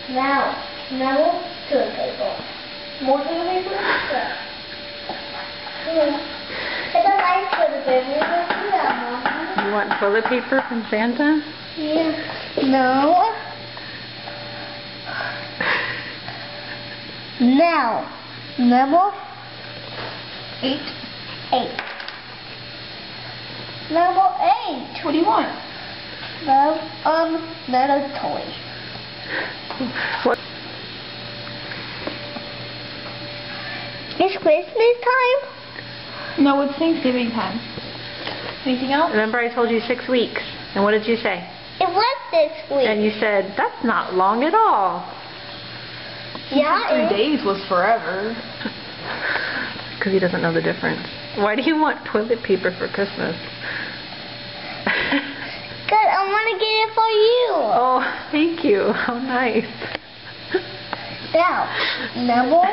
Now, toilet paper. More toilet paper? Yeah. I don't like toilet paper. Yeah, Mom. You want toilet paper from Santa? Yeah. No. Now, number 8. 8. Number 8. What do you want? Little toy. What? It's Christmas time? No, it's Thanksgiving time. Anything else? Remember I told you 6 weeks. And what did you say? It was this week. And you said, that's not long at all. Yeah, 3 days was forever. Because he doesn't know the difference. Why do you want toilet paper for Christmas? Because I want to get it for you. Oh, thank you. How nice. Now, number